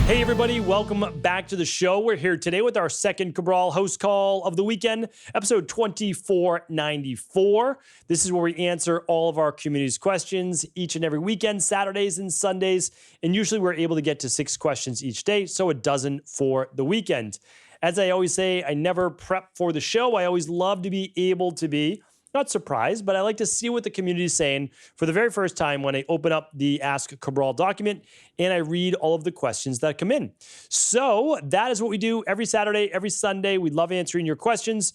Hey everybody, welcome back to the show. We're here today with our second Cabral HouseCall of the weekend, episode 2494. This is where we answer all of our community's questions each and every weekend, Saturdays and Sundays, and usually we're able to get to 6 questions each day, so a dozen for the weekend. As I always say, I never prep for the show. I always love to be able to be not surprised, but I like to see what the community is saying for the very first time when I open up the Ask Cabral document and I read all of the questions that come in. So that is what we do every Saturday, every Sunday. We love answering your questions.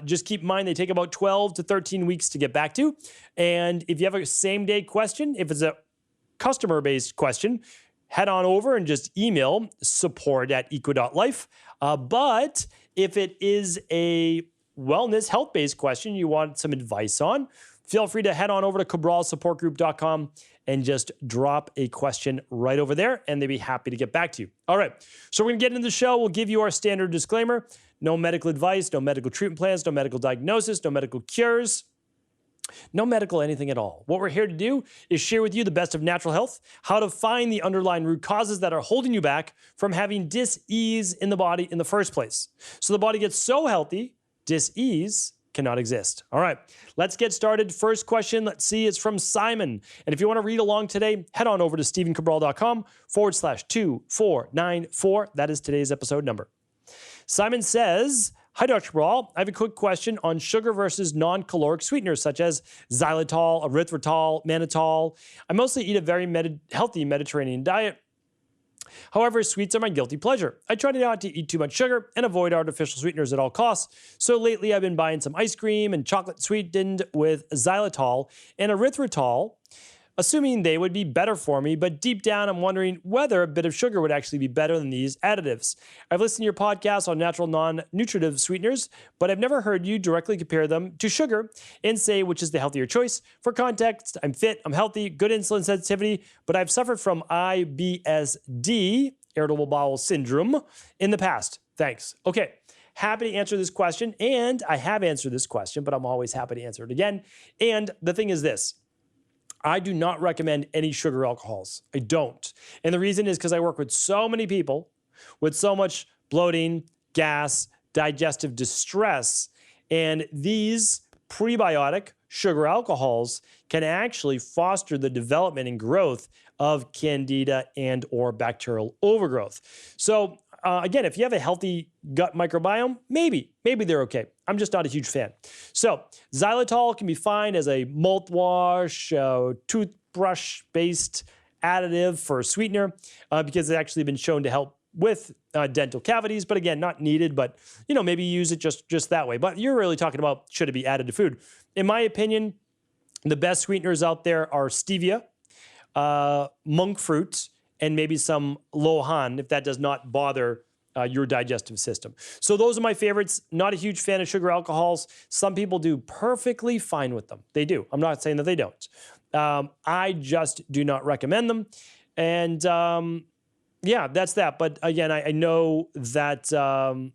Just keep in mind, they take about 12 to 13 weeks to get back to. And if you have a same day question, if it's a customer-based question, head on over and just email support@equa.life. But if it is a wellness, health-based question you want some advice on, feel free to head on over to cabralsupportgroup.com and just drop a question right over there, and they'd be happy to get back to you. All right, so we're going to get into the show. We'll give you our standard disclaimer. No medical advice, no medical treatment plans, no medical diagnosis, no medical cures, no medical anything at all. What we're here to do is share with you the best of natural health, how to find the underlying root causes that are holding you back from having dis-ease in the body in the first place. So the body gets so healthy, dis-ease cannot exist. All right, let's get started. First question, let's see, it's from Simon. And if you want to read along today, head on over to stephencabral.com/2494. That is today's episode number. Simon says, hi, Dr. Cabral. I have a quick question on sugar versus non-caloric sweeteners such as xylitol, erythritol, mannitol. I mostly eat a very healthy Mediterranean diet. However, sweets are my guilty pleasure. I try not to eat too much sugar and avoid artificial sweeteners at all costs. So lately I've been buying some ice cream and chocolate sweetened with xylitol and erythritol, assuming they would be better for me, but deep down I'm wondering whether a bit of sugar would actually be better than these additives. I've listened to your podcast on natural non-nutritive sweeteners, but I've never heard you directly compare them to sugar and say which is the healthier choice. For context, I'm fit, I'm healthy, good insulin sensitivity, but I've suffered from IBS-D, irritable bowel syndrome, in the past. Thanks. Okay. Happy to answer this question, and I have answered this question, but I'm always happy to answer it again. And the thing is this. I do not recommend any sugar alcohols. I don't. And the reason is because I work with so many people with so much bloating, gas, digestive distress, and these prebiotic sugar alcohols can actually foster the development and growth of candida and or bacterial overgrowth. So again, if you have a healthy gut microbiome, maybe they're okay. I'm just not a huge fan. So xylitol can be fine as a mouthwash, toothbrush-based additive for a sweetener because it's actually been shown to help with dental cavities. But again, not needed, but maybe use it just that way. But you're really talking about should it be added to food. In my opinion, the best sweeteners out there are stevia, monk fruit, and maybe some lohan if that does not bother your digestive system. So those are my favorites. Not a huge fan of sugar alcohols. Some people do perfectly fine with them. They do. I'm not saying that they don't. I just do not recommend them. And yeah, that's that. But again, I know that some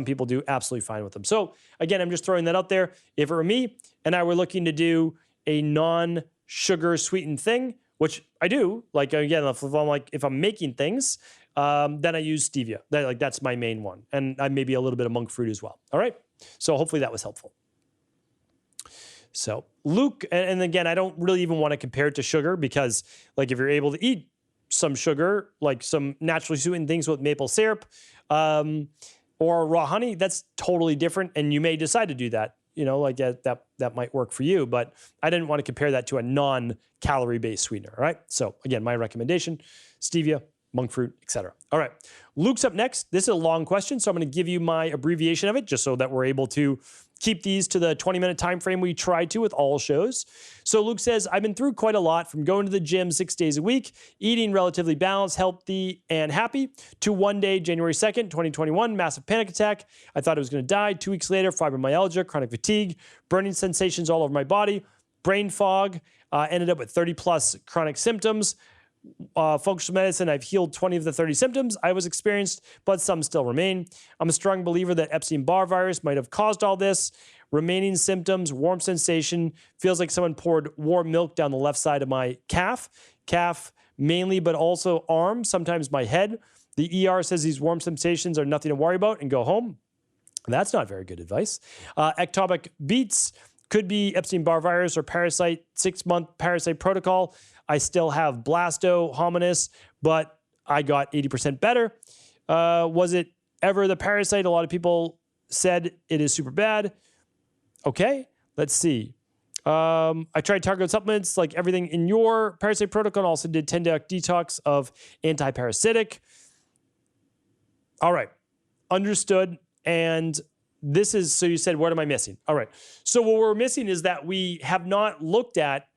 people do absolutely fine with them. So again, I'm just throwing that out there. If it were me and I were looking to do a non-sugar sweetened thing, which I do, like again, if I'm making things, then I use stevia. That's my main one. And maybe a little bit of monk fruit as well. All right. So hopefully that was helpful. So Luke, and again, I don't really even want to compare it to sugar because if you're able to eat some sugar, like some naturally sweetened things with maple syrup, or raw honey, that's totally different. And you may decide to do that. That might work for you, but I didn't want to compare that to a non-calorie based sweetener. All right. So again, my recommendation, stevia, monk fruit, etc. All right. Luke's up next. This is a long question, so I'm going to give you my abbreviation of it just so that we're able to keep these to the 20-minute time frame we try to with all shows. So Luke says, I've been through quite a lot from going to the gym 6 days a week, eating relatively balanced, healthy, and happy, to one day, January 2nd, 2021, massive panic attack. I thought I was going to die. 2 weeks later, fibromyalgia, chronic fatigue, burning sensations all over my body, brain fog, ended up with 30 plus chronic symptoms. Functional medicine, I've healed 20 of the 30 symptoms I was experienced, but some still remain. I'm a strong believer that Epstein-Barr virus might have caused all this. Remaining symptoms, warm sensation, feels like someone poured warm milk down the left side of my calf mainly, but also arm, sometimes my head. The ER says these warm sensations are nothing to worry about and go home. That's not very good advice. Ectopic beats could be Epstein-Barr virus or parasite, 6-month parasite protocol. I still have blasto hominis, but I got 80% better. Was it ever the parasite? A lot of people said it is super bad. Okay, let's see. I tried targeted supplements like everything in your parasite protocol and also did 10-day detox of anti-parasitic. All right, understood. And this is, so you said, what am I missing? All right. So what we're missing is that we have not looked at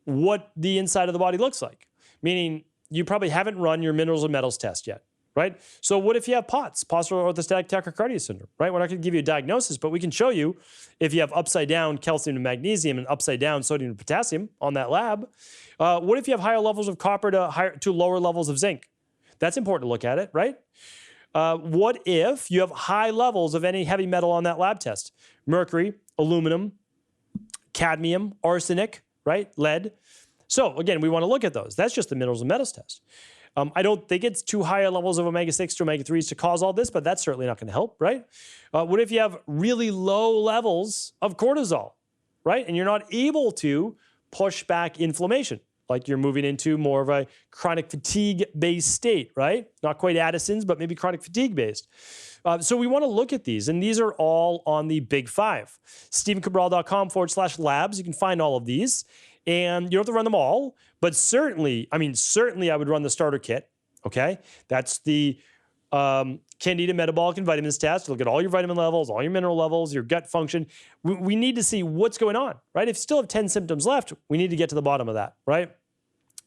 what the inside of the body looks like, meaning you probably haven't run your minerals and metals test yet, right? So what if you have POTS, postural orthostatic tachycardia syndrome, right? We're not going to give you a diagnosis, but we can show you if you have upside down calcium and magnesium and upside down sodium and potassium on that lab. What if you have higher levels of copper to lower levels of zinc? That's important to look at it, right? What if you have high levels of any heavy metal on that lab test? Mercury, aluminum, cadmium, arsenic, right? Lead. So again, we want to look at those. That's just the minerals and metals test. I don't think it's too high levels of omega-6 to omega-3s to cause all this, but that's certainly not going to help, right? What if you have really low levels of cortisol, right? And you're not able to push back inflammation, like you're moving into more of a chronic fatigue-based state, right? Not quite Addisons, but maybe chronic fatigue-based. So we want to look at these, and these are all on the Big Five. StephenCabral.com/labs. You can find all of these, and you don't have to run them all, but certainly I would run the starter kit, okay? That's the Candida metabolic and vitamins test. Look at all your vitamin levels, all your mineral levels, your gut function. We need to see what's going on, right? If you still have 10 symptoms left, we need to get to the bottom of that, right?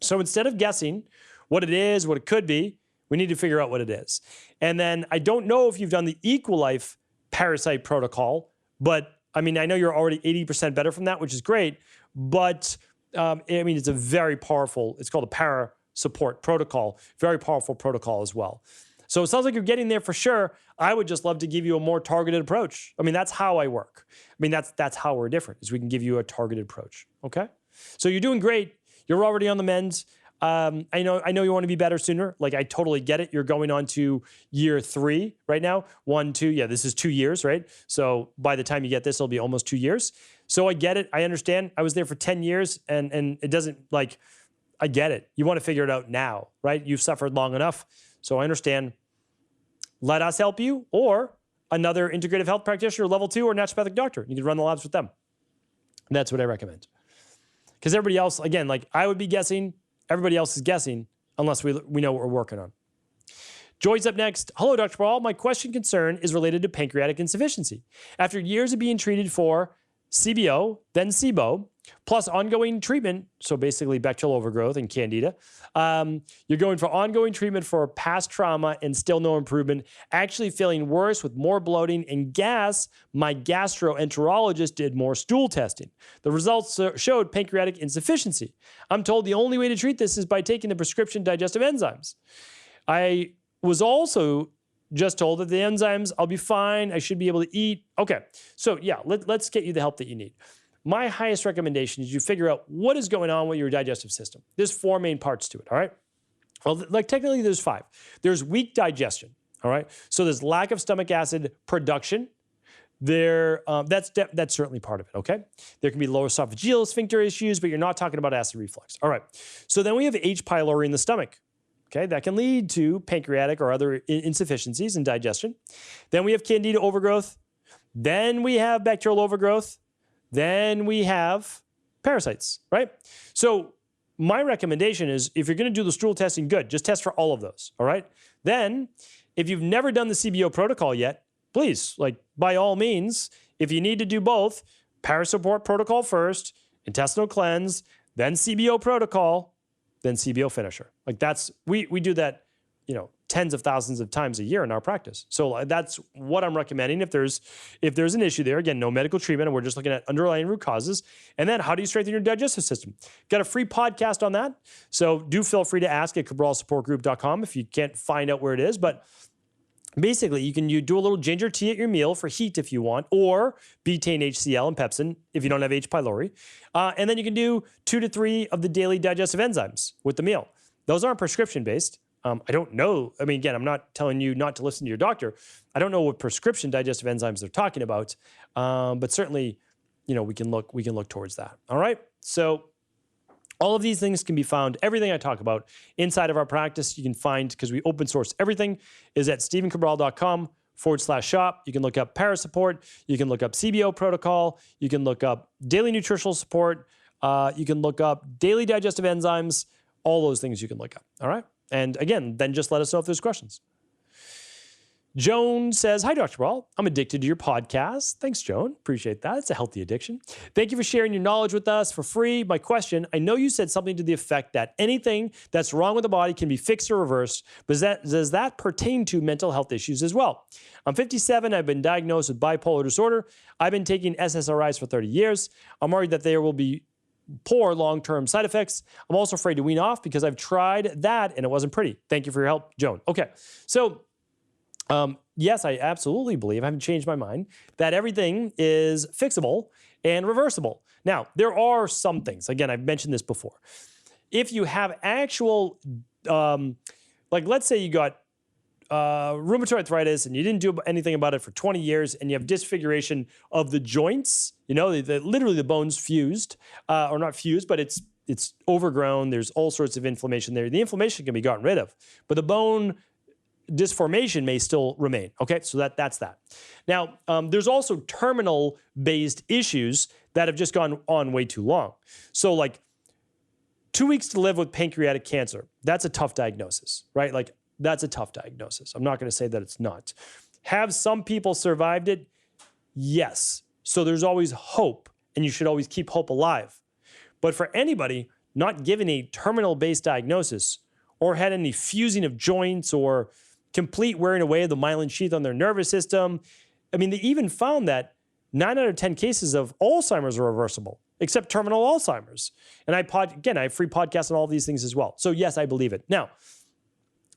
So instead of guessing what it is, what it could be, we need to figure out what it is. And then I don't know if you've done the Equilife parasite protocol, but I mean, I know you're already 80% better from that, which is great, but it's a very powerful, it's called a para support protocol, very powerful protocol as well. So it sounds like you're getting there for sure. I would just love to give you a more targeted approach. I mean, that's how I work. I mean, that's how we're different, is we can give you a targeted approach, okay? So you're doing great. You're already on the mend. I know you want to be better sooner. Like, I totally get it. You're going on to year 3 right now. 1, 2, yeah, this is 2 years, right? So by the time you get this, it'll be almost 2 years. So I get it. I understand. I was there for 10 years and it doesn't, like, I get it. You want to figure it out now, right? You've suffered long enough. So I understand. Let us help you, or another integrative health practitioner, level 2, or naturopathic doctor. You can run the labs with them. That's what I recommend. Because everybody else, again, like I would be guessing, everybody else is guessing unless we know what we're working on. Joy's up next. Hello, Dr. Paul. My concern is related to pancreatic insufficiency. After years of being treated for CBO, then SIBO, plus ongoing treatment, so basically bacterial overgrowth and candida, you're going for ongoing treatment for past trauma and still no improvement, actually feeling worse with more bloating and gas. My gastroenterologist did more stool testing. The results showed pancreatic insufficiency. I'm told the only way to treat this is by taking the prescription digestive enzymes. I was also just told that the enzymes, I'll be fine, I should be able to eat. Okay, so yeah, let's get you the help that you need. My highest recommendation is you figure out what is going on with your digestive system. There's 4 main parts to it, all right? Well, like technically there's 5. There's weak digestion, all right? So there's lack of stomach acid production. That's certainly part of it, okay? There can be lower esophageal sphincter issues, but you're not talking about acid reflux. All right, so then we have H. pylori in the stomach. Okay, that can lead to pancreatic or other insufficiencies in digestion. Then we have candida overgrowth. Then we have bacterial overgrowth. Then we have parasites, right? So my recommendation is if you're going to do the stool testing, good, just test for all of those, all right? Then if you've never done the CBO protocol yet, please, like by all means, if you need to do both, parasupport protocol first, intestinal cleanse, then CBO protocol, then CBO finisher. Like that's, we do that, tens of thousands of times a year in our practice. So that's what I'm recommending. If there's an issue there, again, no medical treatment, and we're just looking at underlying root causes. And then how do you strengthen your digestive system? Got a free podcast on that. So do feel free to ask at cabralsupportgroup.com if you can't find out where it is. But basically, you do a little ginger tea at your meal for heat if you want, or betaine HCl and pepsin if you don't have H. pylori. And then you can do 2 to 3 of the daily digestive enzymes with the meal. Those aren't prescription-based. I don't know. I mean, again, I'm not telling you not to listen to your doctor. I don't know what prescription digestive enzymes they're talking about, but certainly, we can look towards that. All right. So all of these things can be found, everything I talk about inside of our practice, you can find, because we open source everything, is at stephencabral.com/shop. You can look up Parasupport. You can look up CBO protocol. You can look up daily nutritional support. You can look up daily digestive enzymes. All those things you can look up. All right. And again, then just let us know if there's questions. Joan says, hi, Dr. Cabral. I'm addicted to your podcast. Thanks, Joan. Appreciate that. It's a healthy addiction. Thank you for sharing your knowledge with us for free. My question, I know you said something to the effect that anything that's wrong with the body can be fixed or reversed, but does that pertain to mental health issues as well? I'm 57. I've been diagnosed with bipolar disorder. I've been taking SSRIs for 30 years. I'm worried that there will be poor long-term side effects. I'm also afraid to wean off because I've tried that and it wasn't pretty. Thank you for your help, Joan. Okay. So yes, I absolutely believe, I haven't changed my mind, that everything is fixable and reversible. Now, there are some things, again, I've mentioned this before. If you have actual, like let's say you got rheumatoid arthritis and you didn't do anything about it for 20 years and you have disfiguration of the joints, literally the bone's fused, or not fused, but it's overgrown. There's all sorts of inflammation there. The inflammation can be gotten rid of, but the bone disformation may still remain. Okay, so that's that. Now, there's also terminal-based issues that have just gone on way too long. So like 2 weeks to live with pancreatic cancer, that's a tough diagnosis, right? Like that's a tough diagnosis. I'm not going to say that it's not. Have some people survived it? Yes. So there's always hope, and you should always keep hope alive. But for anybody not given a terminal-based diagnosis or had any fusing of joints or complete wearing away of the myelin sheath on their nervous system. I mean, they even found that 9 out of 10 cases of Alzheimer's are reversible, except terminal Alzheimer's. And I have free podcasts on all these things as well. So yes, I believe it. Now,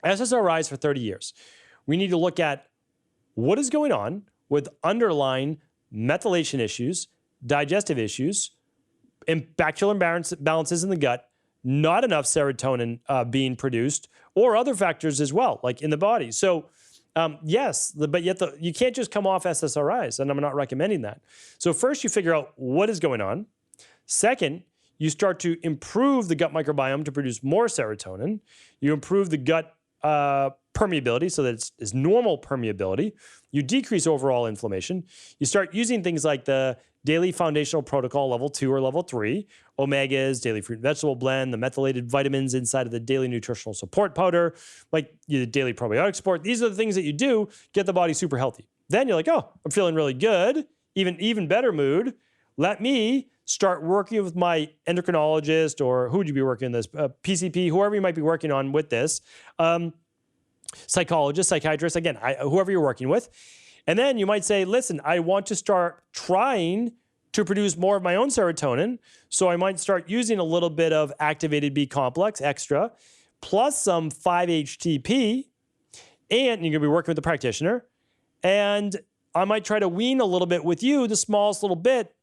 SSRIs for 30 years. We need to look at what is going on with underlying methylation issues, digestive issues, and bacterial imbalances in the gut, not enough serotonin being produced, or other factors as well, like in the body. So yes, but yet you can't just come off SSRIs, and I'm not recommending that. So first you figure out what is going on. Second, you start to improve the gut microbiome to produce more serotonin. You improve the gut permeability so that it's normal permeability. You decrease overall inflammation. You start using things like the daily foundational protocol level 2 or level 3, omegas, daily fruit and vegetable blend, the methylated vitamins inside of the daily nutritional support powder, like the daily probiotic support. These are the things that you do, get the body super healthy. Then you're like, oh, I'm feeling really good, even better mood. Let me start working with my endocrinologist, or who would you be working on this? PCP, whoever you might be working on with this, psychologist, psychiatrist, again, whoever you're working with. And then you might say, listen, I want to start trying to produce more of my own serotonin. So I might start using a little bit of activated B complex extra, plus some 5-HTP, and you're going to be working with the practitioner. And I might try to wean a little bit with you, the smallest little bit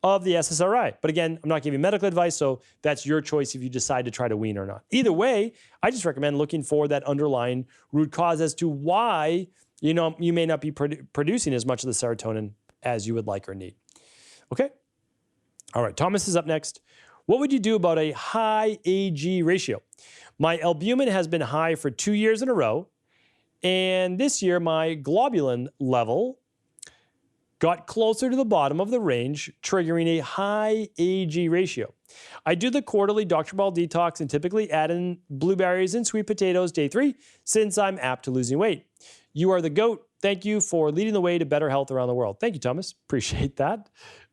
of the SSRI. But again, I'm not giving medical advice, so that's your choice if you decide to try to wean or not. Either way, I just recommend looking for that underlying root cause as to why you may not be producing as much of the serotonin as you would like or need. Okay? All right, Thomas is up next. What would you do about a high AG ratio? My albumin has been high for 2 years in a row, and this year my globulin level got closer to the bottom of the range, triggering a high AG ratio. I do the quarterly Dr. Ball detox and typically add in blueberries and sweet potatoes day 3 since I'm apt to losing weight. You are the GOAT. Thank you for leading the way to better health around the world. Thank you, Thomas. Appreciate that.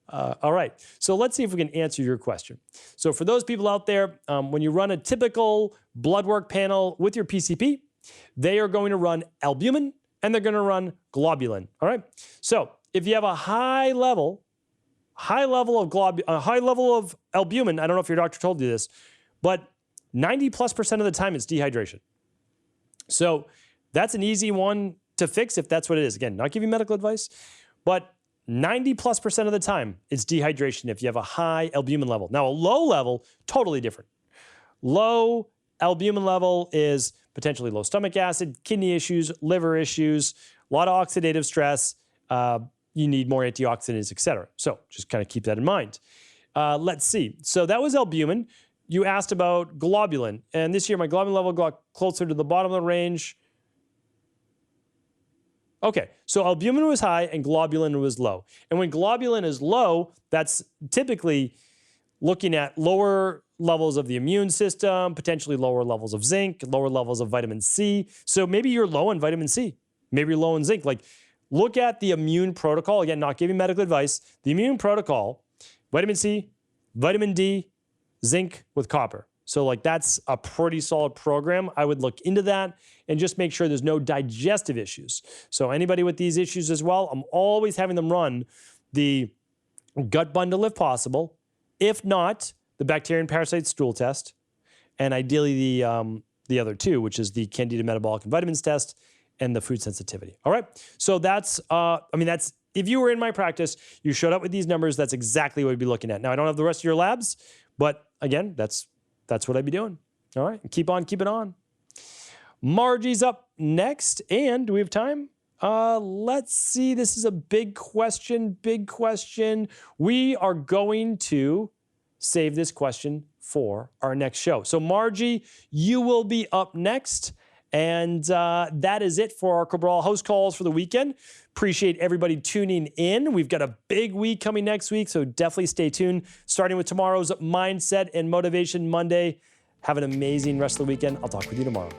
All right. So let's see if we can answer your question. So for those people out there, when you run a typical blood work panel with your PCP, they are going to run albumin and they're going to run globulin. All right. So if you have a high level of albumin, I don't know if your doctor told you this, but 90+% of the time it's dehydration. So that's an easy one to fix if that's what it is. Again, not giving medical advice, but 90+% of the time it's dehydration if you have a high albumin level. Now, a low level, totally different. Low albumin level is potentially low stomach acid, kidney issues, liver issues, a lot of oxidative stress. You need more antioxidants, et cetera. So just kind of keep that in mind. Let's see. So that was albumin. You asked about globulin. And this year, my globulin level got closer to the bottom of the range. Okay, so albumin was high and globulin was low. And when globulin is low, that's typically looking at lower levels of the immune system, potentially lower levels of zinc, lower levels of vitamin C. So maybe you're low in vitamin C. Maybe you're low in zinc. Like, look at the immune protocol. Again, not giving medical advice. The immune protocol, vitamin C, vitamin D, zinc with copper. So like that's a pretty solid program. I would look into that and just make sure there's no digestive issues. So anybody with these issues as well, I'm always having them run the gut bundle if possible. If not, the bacteria and parasite stool test, and ideally the other two, which is the Candida metabolic and vitamins test and the food sensitivity. All right. So that's, that's, if you were in my practice, you showed up with these numbers, that's exactly what we'd be looking at. Now, I don't have the rest of your labs, but again, that's what I'd be doing. All right. Keep on keeping on. Margie's up next. And do we have time? Let's see. This is a big question. We are going to save this question for our next show. So Margie, you will be up next. And that is it for our Cabral House Calls for the weekend. Appreciate everybody tuning in. We've got a big week coming next week, so definitely stay tuned. Starting with tomorrow's Mindset and Motivation Monday. Have an amazing rest of the weekend. I'll talk with you tomorrow.